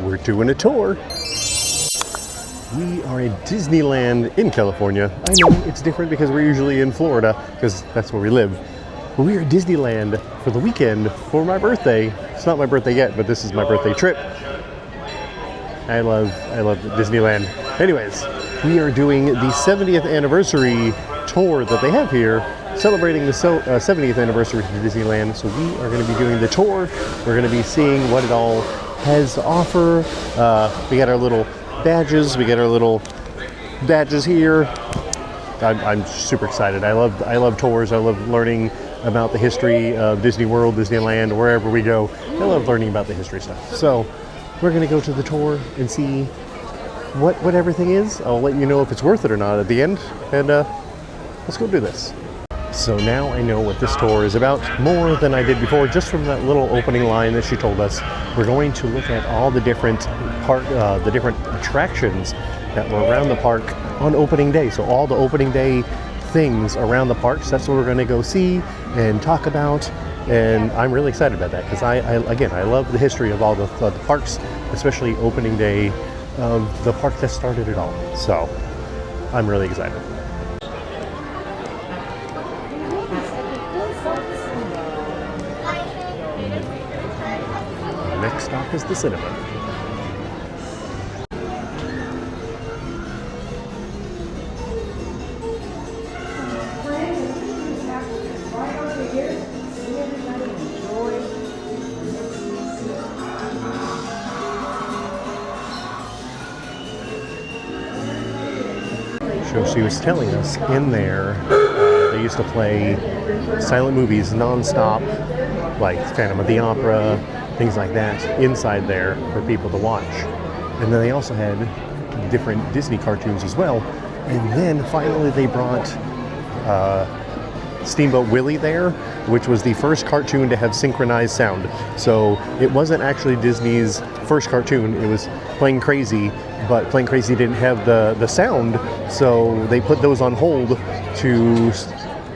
We're doing a tour. We are at Disneyland in California. I know it's different because we're usually in Florida because that's where we live. But we are at Disneyland for the weekend for my birthday. It's not my birthday yet, but this is my birthday trip. I love Disneyland. Anyways, we are doing the 70th anniversary tour that they have here, celebrating the 70th anniversary of Disneyland. So we are going to be doing the tour. We're going to be seeing what it all has to offer. We got our little badges. We get our little badges here. I'm super excited. I love tours. I love learning about the history of Disney World, Disneyland, wherever we go. I love learning about the history stuff. So we're going to go to the tour and see what everything is. I'll let you know if it's worth it or not at the end. And let's go do this. So now I know what this tour is about more than I did before, just from that little opening line that she told us. We're going to look at all the different attractions that were around the park on opening day. So all the opening day things around the parks, that's what we're going to go see and talk about. And I'm really excited about that because I love the history of all the parks, especially opening day of the park that started it all. So I'm really excited. Next stop is the cinema. So she was telling us in there they used to play silent movies non-stop, like Phantom of the Opera, things like that, inside there for people to watch. And then they also had different Disney cartoons as well. And then finally they brought Steamboat Willie there, which was the first cartoon to have synchronized sound. So it wasn't actually Disney's first cartoon, it was Plain Crazy, but Plain Crazy didn't have the sound, so they put those on hold to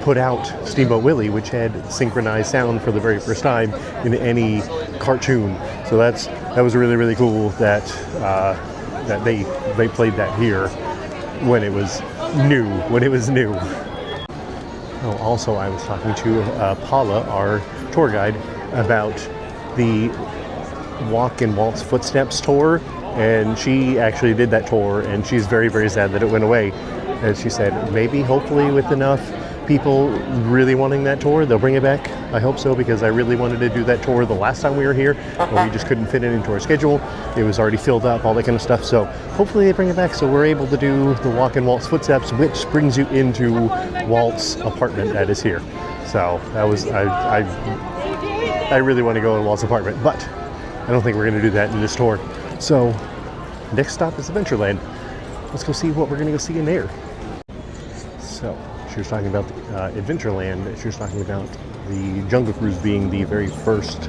put out Steamboat Willie, which had synchronized sound for the very first time in any cartoon. So that was really, really cool that they played that here when it was new. Oh, also, I was talking to Paula, our tour guide, about the Walk and Walt's Footsteps tour, and she actually did that tour, and she's very, very sad that it went away. And she said, maybe, hopefully, with enough people really wanting that tour, they'll bring it back. I hope so, because I really wanted to do that tour the last time we were here, but we just couldn't fit it into our schedule. It was already filled up, all that kind of stuff. So hopefully they bring it back so we're able to do the Walk in Walt's Footsteps, which brings you into Walt's apartment that is here. So that was, I really want to go in Walt's apartment, but I don't think we're going to do that in this tour. So next stop is Adventureland. Let's go see what we're going to go see in there. So she was talking about Adventureland. She was talking about the Jungle Cruise being the very first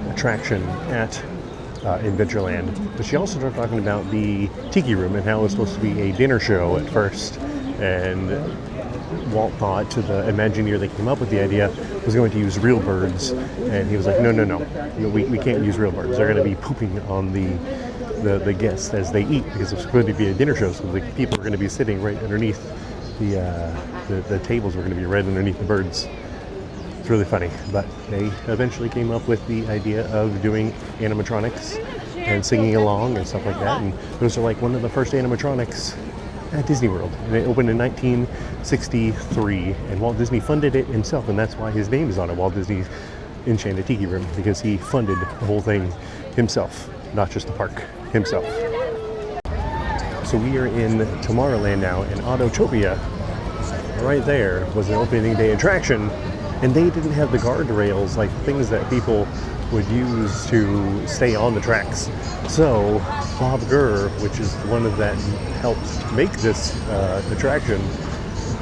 attraction at Adventureland. But she also started talking about the Tiki Room and how it was supposed to be a dinner show at first. And Walt thought, to the Imagineer that came up with the idea, was going to use real birds. And he was like, no, we can't use real birds. They're going to be pooping on the guests as they eat, because it's going to be a dinner show, so the people are going to be sitting right underneath the tables. Were going to be right underneath the birds. It's really funny, but they eventually came up with the idea of doing animatronics and singing along and stuff like that, and those are like one of the first animatronics at Disney World, and it opened in 1963, and Walt Disney funded it himself, and that's why his name is on it, Walt Disney's Enchanted Tiki Room, because he funded the whole thing himself, not just the park, himself. So we are in Tomorrowland now, and Autotopia, right there, was an opening day attraction, and they didn't have the guardrails, like things that people would use to stay on the tracks. So Bob Gurr, which is one of that helped make this attraction,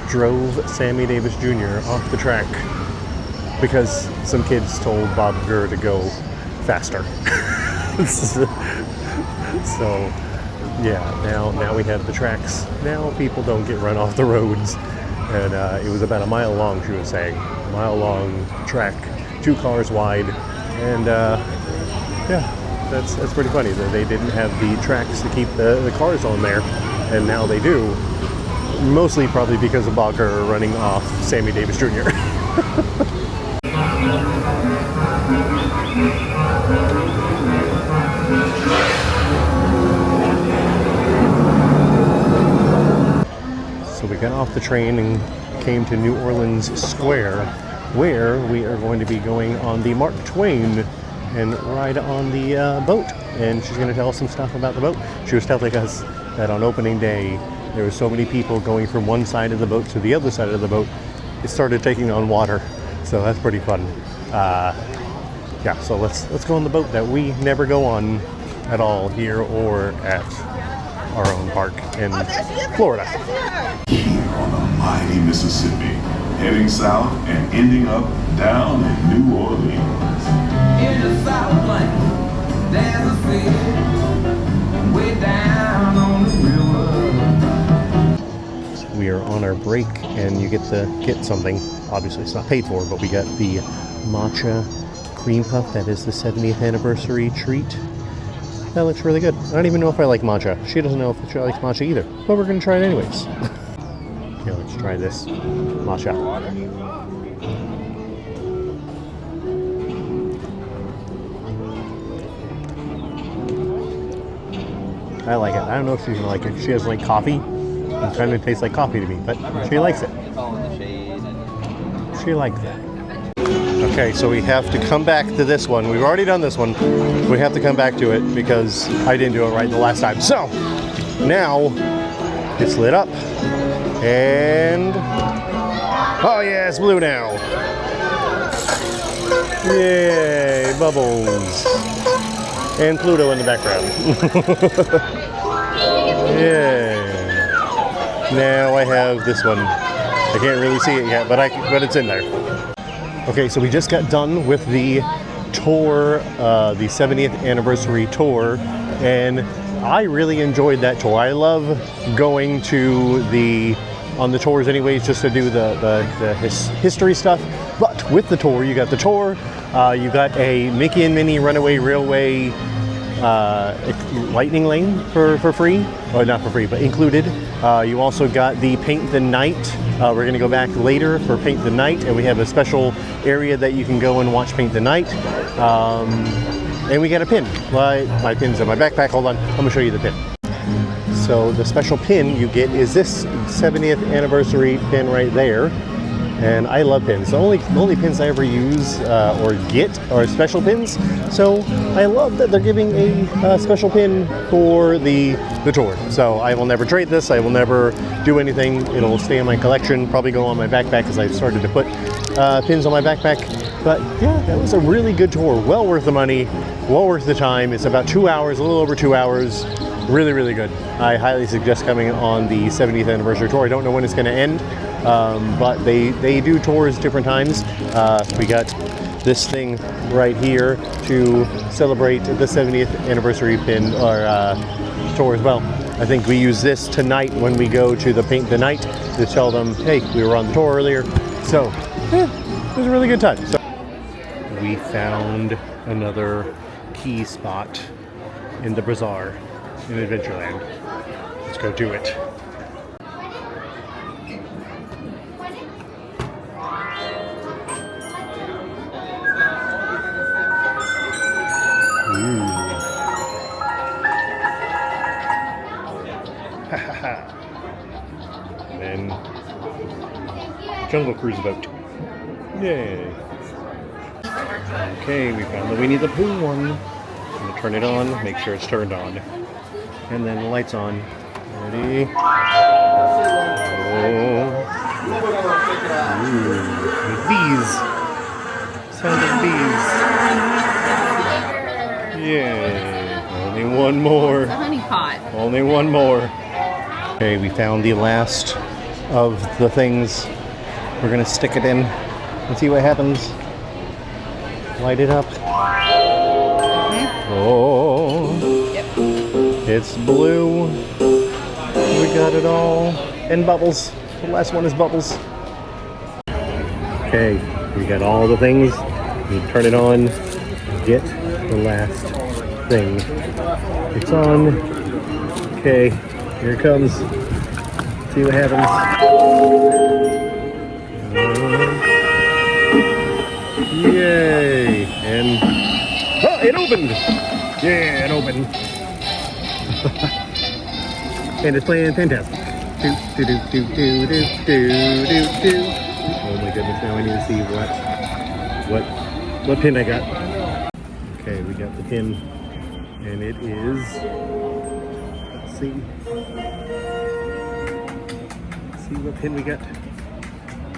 drove Sammy Davis Jr. off the track because some kids told Bob Gurr to go faster. So yeah, now we have the tracks. Now people don't get run off the roads. And it was about a mile long, she was saying. Mile long track, 2 cars wide. And yeah, that's pretty funny that they didn't have the tracks to keep the cars on there, and now they do. Mostly probably because of Bogger running off Sammy Davis Jr. So we got off the train and came to New Orleans Square, where we are going to be going on the Mark Twain and ride on the boat. And she's going to tell us some stuff about the boat. She was telling us that on opening day, there were so many people going from one side of the boat to the other side of the boat, it started taking on water. So that's pretty fun. Yeah, so let's go on the boat that we never go on at all here or at our own park in Florida. Here on the mighty Mississippi, heading south and ending up down in New Orleans. In the Southland, there's a city way down on the river. We are on our break, and you get to get something. Obviously, it's not paid for, but we got the matcha cream puff. That is the 70th anniversary treat. That looks really good. I don't even know if I like matcha. She doesn't know if she likes matcha either, but we're going to try it anyways. Okay, let's try this matcha. I like it. I don't know if she's going to like it. She doesn't like coffee. It kind of tastes like coffee to me, but she likes it. She likes it. Okay, so we have to come back to this one. We've already done this one. We have to come back to it because I didn't do it right the last time. So, now, it's lit up. And, oh yeah, it's blue now. Yay, bubbles. And Pluto in the background. Yeah. Now I have this one. I can't really see it yet, but it's in there. Okay, so we just got done with the tour, the 70th anniversary tour, and I really enjoyed that tour. I love going to on the tours anyways, just to do the history stuff. But with the tour, you got the tour, you got a Mickey and Minnie Runaway Railway lightning lane for free, or not for free, but included. You also got the Paint the Night. We're going to go back later for Paint the Night, and we have a special area that you can go and watch Paint the Night. And we got a pin. My pin's in my backpack. Hold on, I'm going to show you the pin. So the special pin you get is this 70th anniversary pin right there. And I love pins. The only pins I ever use or get are special pins. So I love that they're giving a special pin for the tour. So I will never trade this. I will never do anything. It'll stay in my collection. Probably go on my backpack because I started to put pins on my backpack. But yeah, that was a really good tour. Well worth the money. Well worth the time. It's about 2 hours, a little over 2 hours. Really, really good. I highly suggest coming on the 70th anniversary tour. I don't know when it's going to end. But they do tours different times. We got this thing right here to celebrate the 70th anniversary pin or tour as well. I think we use this tonight when we go to the Paint the Night to tell them, hey, we were on the tour earlier. So, yeah, it was a really good time. So, we found another key spot in the bazaar in Adventureland. Let's go do it. And then Jungle Cruise boat. Yay! Okay, we found the Winnie the Pooh one. I'm gonna turn it on, make sure it's turned on. And then the lights on. Ready? Oh. Ooh. Bees. Sound of bees. Yay. Only one more. It's a honey pot. Only one more. Okay, we found the last of the things. We're gonna stick it in and see what happens. Light it up. Oh, Yep. It's blue. We got it all. And bubbles. The last one is bubbles. Okay, we got all the things. You turn it on. Get the last thing. It's on. Okay, here it comes. See what happens. Yay! And oh, it opened. Yeah, it opened. And it's playing fantastic. Do, do, do, do, do, do, do, do. Oh my goodness! Now I need to see what pin I got. Okay, we got the pin, and it is. Let's see. Let's see what pin we got.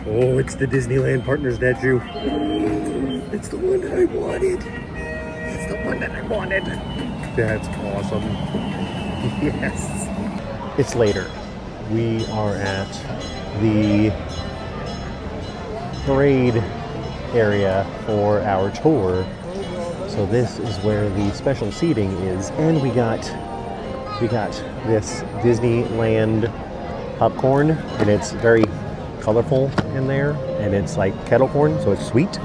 Oh, it's the Disneyland Partner statue. It's the one that I wanted. It's the one that I wanted. That's awesome. Yes. It's later. We are at the parade area for our tour. So this is where the special seating is, and we got this Disneyland popcorn, and it's very colorful in there, and it's like kettle corn, so it's sweet.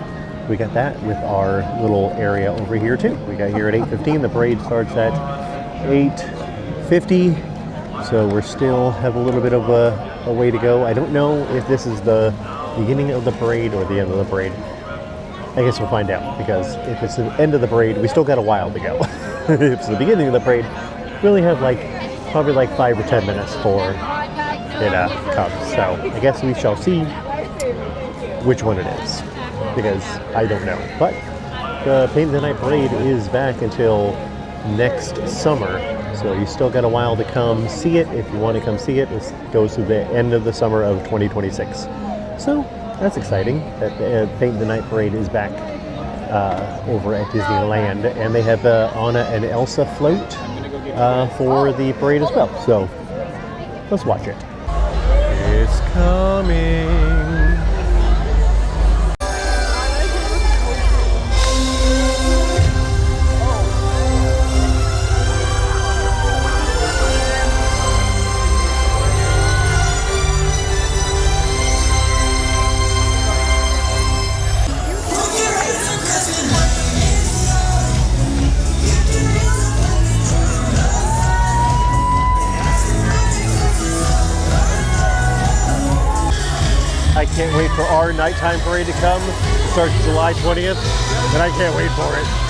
We got that with our little area over here too. We got here at 8:15. The parade starts at 8:50, so we're still have a little bit of a way to go. I don't know if this is the beginning of the parade or the end of the parade. I guess we'll find out, because if it's the end of the parade, we still got a while to go. If it's the beginning of the parade, we only have probably 5 or 10 minutes for it comes. So I guess we shall see which one it is, because I don't know. But the Paint the Night Parade is back until next summer, so you still got a while to come see it. If you want to come see it, it goes to the end of the summer of 2026. So that's exciting that Paint the Night Parade is back over at Disneyland, and they have Anna and Elsa float for the parade as well. So let's watch it. It's coming. I can't wait for our nighttime parade to come. It starts July 20th, and I can't wait for it.